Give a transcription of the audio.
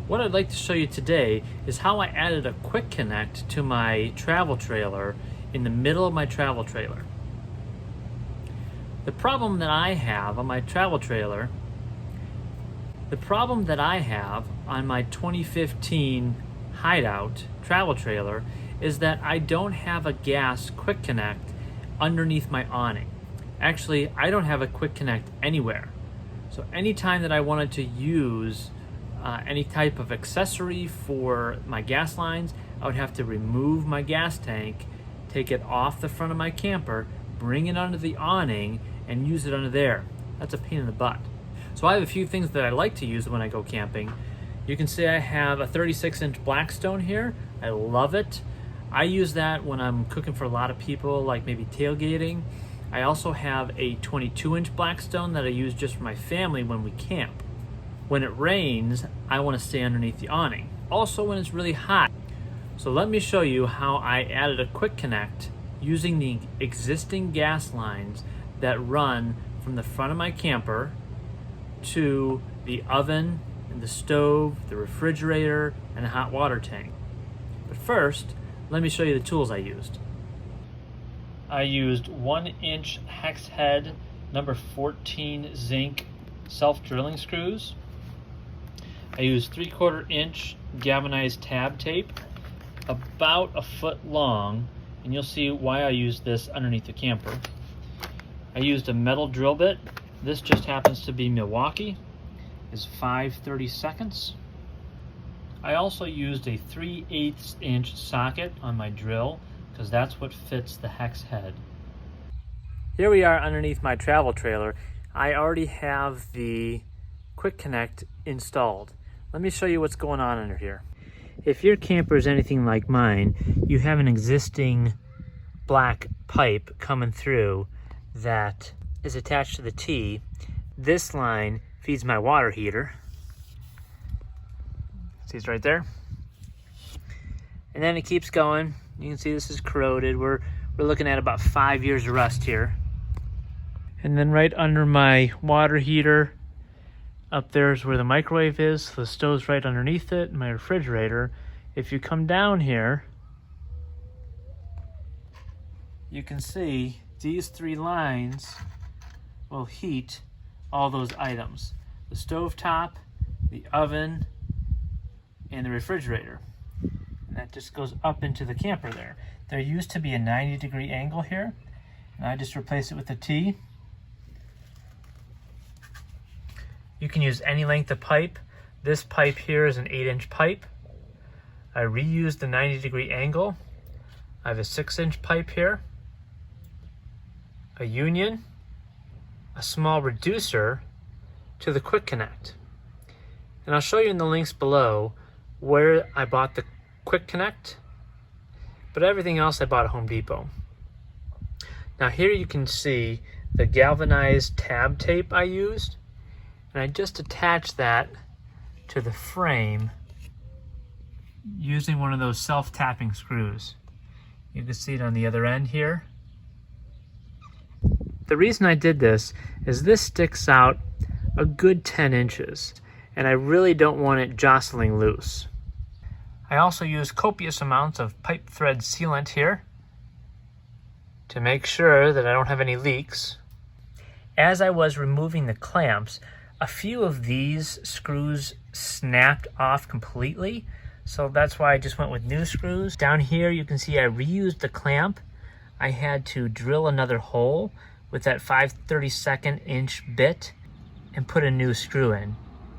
What I'd like to show you today is how I added a quick connect to my travel trailer in the middle of my travel trailer. The problem that I have on my travel trailer, the problem that I have on my 2015 Hideout travel trailer is that I don't have a gas quick connect underneath my awning. Actually, I don't have a quick connect anywhere. So anytime that I wanted to use any type of accessory for my gas lines, I would have to remove my gas tank, take it off the front of my camper, bring it under the awning, and use it under there. That's a pain in the butt. So I have a few things that I like to use when I go camping. You can see I have a 36-inch blackstone here. I love it. I use that when I'm cooking for a lot of people, like maybe tailgating. I also have a 22-inch blackstone that I use just for my family when we camp. When it rains, I want to stay underneath the awning. Also when it's really hot. So let me show you how I added a quick connect using the existing gas lines that run from the front of my camper to the oven and the stove, the refrigerator, and the hot water tank. But first, let me show you the tools I used. I used 1-inch hex head number 14 zinc self-drilling screws. I used 3/4 inch galvanized tab tape, about a foot long, and you'll see why I used this underneath the camper. I used a metal drill bit. This just happens to be Milwaukee. It's 5/32. I also used a 3/8 inch socket on my drill because that's what fits the hex head. Here we are underneath my travel trailer. I already have the quick connect installed. Let me show you what's going on under here. If your camper is anything like mine, you have an existing black pipe coming through that is attached to the T. This line feeds my water heater. See, it's right there. And then it keeps going. You can see this is corroded. We're looking at about 5 years of rust here. And then right under my water heater, up there is where the microwave is. So the stove's right underneath it, my refrigerator. If you come down here, you can see these 3 lines will heat all those items. The stove top, the oven, and the refrigerator. And that just goes up into the camper there. There used to be a 90-degree angle here, and I just replaced it with a T. You can use any length of pipe. This pipe here is an 8-inch pipe. I reused the 90-degree angle. I have a 6-inch pipe here, a union, a small reducer to the quick connect. And I'll show you in the links below where I bought the quick connect, but everything else I bought at Home Depot. Now here you can see the galvanized tab tape I used, and I just attached that to the frame using one of those self-tapping screws. You can see it on the other end here. The reason I did this is this sticks out a good 10 inches, and I really don't want it jostling loose. I also use copious amounts of pipe thread sealant here to make sure that I don't have any leaks. As I was removing the clamps, a few of these screws snapped off completely, so that's why I just went with new screws. Down here you can see I reused the clamp. I had to drill another hole with that 5/32 inch bit and put a new screw in.